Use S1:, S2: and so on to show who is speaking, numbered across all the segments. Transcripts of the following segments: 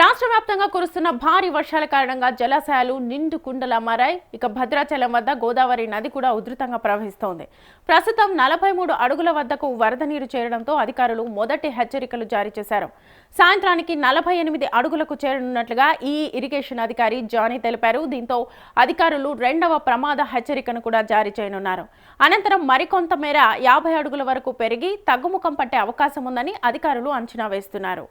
S1: రాష్ట్ర వ్యాప్తంగా కురుస్తున్న భారీ వర్షాల కారణంగా జలాశయాలు నిండు కుండలా మారాయి. ఇక భద్రాచలం వద్ద గోదావరి నది కూడా ఉధృతంగా ప్రవహిస్తోంది. ప్రస్తుతం 43 అడుగుల వద్దకు వరద నీరు చేరడంతో అధికారులు మొదటి హెచ్చరికలు జారీ చేశారు. సాయంత్రానికి 48 అడుగులకు చేరనున్నట్లుగా ఈ ఇరిగేషన్ అధికారి జానీ తెలిపారు. దీంతో అధికారులు రెండవ ప్రమాద హెచ్చరికను కూడా జారీ చేయనున్నారు. అనంతరం మరికొంత మేర 50 అడుగుల వరకు పెరిగి తగ్గుముఖం పట్టే అవకాశం ఉందని అధికారులు అంచనా వేస్తున్నారు.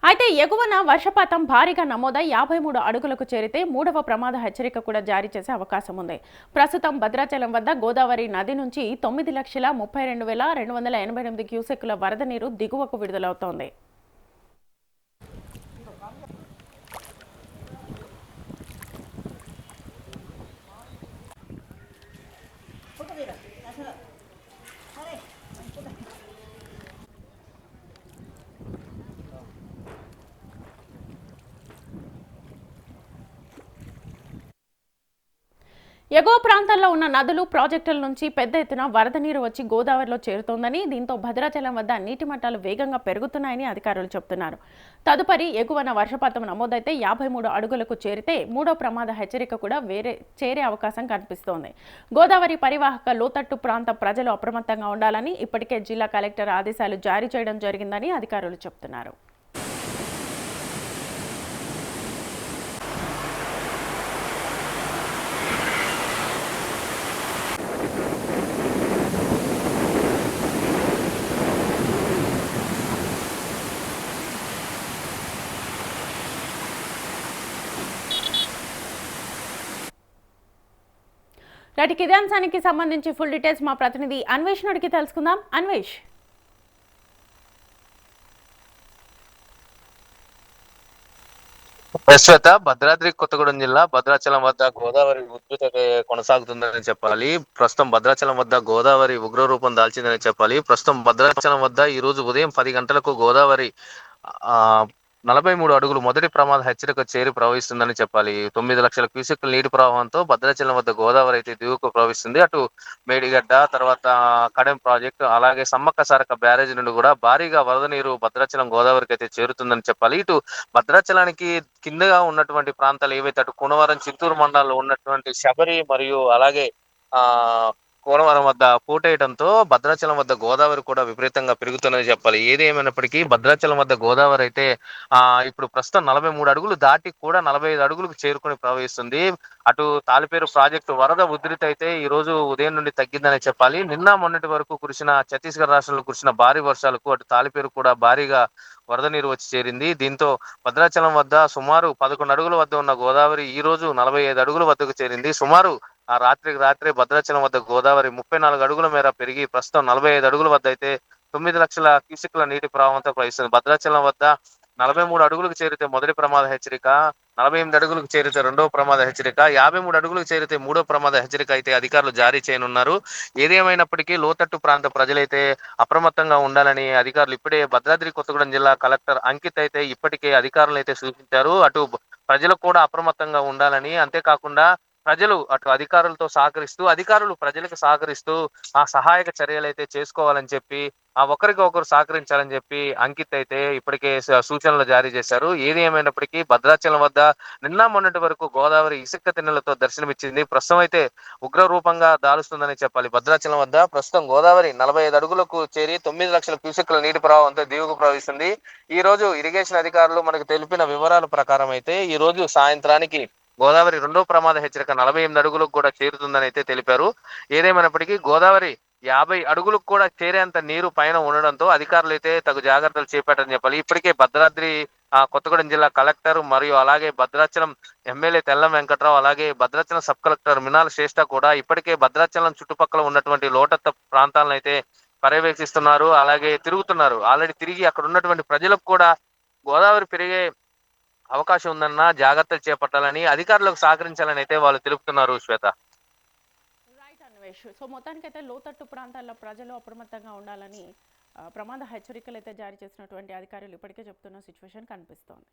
S1: అయితే ఎగువన వర్షపాతం భారీగా నమోదై 53 అడుగులకు చేరితే మూడవ ప్రమాద హెచ్చరిక కూడా జారీ చేసే అవకాశం ఉంది. ప్రస్తుతం భద్రాచలం వద్ద గోదావరి నది నుంచి 9,32,288 క్యూసెక్కుల వరద నీరు దిగువకు విడుదలవుతోంది. ఎగువ ప్రాంతాల్లో ఉన్న నదులు, ప్రాజెక్టుల నుంచి పెద్ద ఎత్తున వరద నీరు వచ్చి గోదావరిలో చేరుతోందని, దీంతో భద్రాచలం వద్ద నీటి మట్టాలు వేగంగా పెరుగుతున్నాయని అధికారులు చెబుతున్నారు. తదుపరి ఎగువన వర్షపాతం నమోదైతే 53 అడుగులకు చేరితే మూడో ప్రమాద హెచ్చరిక కూడా చేరే అవకాశం కనిపిస్తోంది. గోదావరి పరివాహక లోతట్టు ప్రాంత ప్రజలు అప్రమత్తంగా ఉండాలని ఇప్పటికే జిల్లా కలెక్టర్ ఆదేశాలు జారీ చేయడం జరిగిందని అధికారులు చెబుతున్నారు. నాటికి ఇదే అంశానికి సంబంధించి ఫుల్ డీటెయిల్స్ మా ప్రతినిధి అన్వేష్ అడిగి తెలుసుకుందాం. అన్వేష్,
S2: ప్రస్తుత భద్రాద్రి కొత్తగూడెం జిల్లా భద్రాచలం వద్ద గోదావరి ఉధృత కొనసాగుతుందని చెప్పాలి. ప్రస్తుతం భద్రాచలం వద్ద గోదావరి ఉగ్ర రూపం దాల్చిందని చెప్పాలి. ప్రస్తుతం భద్రాచలం వద్ద ఈ రోజు ఉదయం 10 గంటలకు గోదావరి 43 అడుగులు మొదటి ప్రమాద హెచ్చరిక చేరి ప్రవహిస్తుందని చెప్పాలి. 9 లక్షల క్యూసెక్కుల నీటి ప్రవాహంతో భద్రాచలం వద్ద గోదావరి అయితే దిగువకు ప్రవహిస్తుంది. అటు మేడిగడ్డ, తర్వాత కడెం ప్రాజెక్టు, అలాగే సమ్మక్క సారక్క బ్యారేజ్ నుండి కూడా భారీగా వరద నీరు భద్రాచలం గోదావరికి అయితే చేరుతుందని చెప్పాలి. ఇటు భద్రాచలానికి కిందగా ఉన్నటువంటి ప్రాంతాలు ఏవైతే అటు కూనవరం, చిత్తూరు మండలాల్లో ఉన్నటువంటి శబరి మరియు అలాగే ఆ కూనవరం వద్ద పోటేయడంతో భద్రాచలం వద్ద గోదావరి కూడా విపరీతంగా పెరుగుతుందని చెప్పాలి. ఏది ఏమైనప్పటికీ భద్రాచలం వద్ద గోదావరి అయితే ఇప్పుడు ప్రస్తుతం 43 అడుగులు దాటి కూడా 45 అడుగులకు చేరుకుని ప్రవహిస్తుంది. అటు తాలిపేరు ప్రాజెక్టు వరద ఉధృతి అయితే ఈ రోజు ఉదయం నుండి తగ్గిందని చెప్పాలి. నిన్న మొన్నటి వరకు కురిసిన ఛత్తీస్గఢ్ రాష్ట్రంలో కురిసిన భారీ వర్షాలకు అటు తాలిపేరు కూడా భారీగా వరద నీరు వచ్చి చేరింది. దీంతో భద్రాచలం వద్ద సుమారు 11 అడుగుల వద్ద ఉన్న గోదావరి ఈ రోజు 45 అడుగుల వద్దకు చేరింది. సుమారు ఆ రాత్రికి రాత్రే భద్రాచలం వద్ద గోదావరి 34 అడుగుల మేర పెరిగి ప్రస్తుతం 45 అడుగుల వద్ద అయితే 9 లక్షల క్యూసెక్కుల నీటి ప్రవాహంతో ప్రవహిస్తుంది. భద్రాచలం వద్ద 43 అడుగులకు చేరితే మొదటి ప్రమాద హెచ్చరిక, 48 అడుగులకు చేరితే రెండవ ప్రమాద హెచ్చరిక, 53 అడుగులకు చేరితే మూడో ప్రమాద హెచ్చరిక అయితే అధికారులు జారీ చేయనున్నారు. ఏదేమైనప్పటికీ లోతట్టు ప్రాంత ప్రజలైతే అప్రమత్తంగా ఉండాలని అధికారులు ఇప్పుడే భద్రాద్రి కొత్తగూడెం జిల్లా కలెక్టర్ అంకిత్ అయితే ఇప్పటికే అధికారులు అయితే సూచించారు. అటు ప్రజలకు కూడా అప్రమత్తంగా ఉండాలని, అంతేకాకుండా ప్రజలు అటు అధికారులతో సహకరిస్తూ, అధికారులు ప్రజలకు సహకరిస్తూ ఆ సహాయక చర్యలు అయితే చేసుకోవాలని చెప్పి, ఒకరికి ఒకరు సహకరించాలని చెప్పి అంకిత్ అయితే ఇప్పటికే సూచనలు జారీ చేశారు. ఏది ఏమైనప్పటికీ భద్రాచలం వద్ద నిన్న మొన్నటి వరకు గోదావరి ఇసుక తిన్నెలతో దర్శనమిచ్చింది. ప్రస్తుతం అయితే ఉగ్ర రూపంగా దాలుస్తుందని చెప్పాలి. భద్రాచలం వద్ద ప్రస్తుతం గోదావరి 45 అడుగులకు చేరి 9 లక్షల క్యూసెక్కుల నీటి ప్రవాహంతో దిగువకు ప్రవహిస్తుంది. ఈ రోజు ఇరిగేషన్ అధికారులు మనకు తెలిపిన వివరాల ప్రకారం అయితే ఈ రోజు సాయంత్రానికి గోదావరి రెండో ప్రమాద హెచ్చరిక 48 అడుగులకు కూడా చేరుతుందని అయితే తెలిపారు. ఏదేమైనప్పటికీ గోదావరి 50 అడుగులకు కూడా చేరేంత నీరు పైన ఉండడంతో అధికారులు అయితే తగు జాగ్రత్తలు చేపట్టారని చెప్పాలి. ఇప్పటికే భద్రాద్రి కొత్తగూడెం జిల్లా కలెక్టర్ మరియు అలాగే భద్రాచలం ఎమ్మెల్యే తెల్లం వెంకట్రావు, అలాగే భద్రాచలం సబ్ కలెక్టర్ మినాల్ శ్రేష్ఠ కూడా ఇప్పటికే భద్రాచలం చుట్టుపక్కల ఉన్నటువంటి లోతట్టు ప్రాంతాలను అయితే పర్యవేక్షిస్తున్నారు, అలాగే తిరుగుతున్నారు. ఆల్రెడీ తిరిగి అక్కడ ఉన్నటువంటి ప్రజలకు కూడా గోదావరి పెరిగే అవకాశం ఉందన్న జాగ్రత్తలు చేపట్టాలని, అధికారులకు సహకరించాలని అయితే వాళ్ళు తెలుపుతున్నారు. శ్వేత.
S1: నరేష్. సో మొత్తానికైతే లోతట్టు ప్రాంతాల్లో ప్రజలు అప్రమత్తంగా ఉండాలని ప్రమాద హెచ్చరికలు అయితే జారీ చేసినటువంటి అధికారులు ఇప్పటికే చెప్తున్న సిచ్యువేషన్ కనిపిస్తోంది.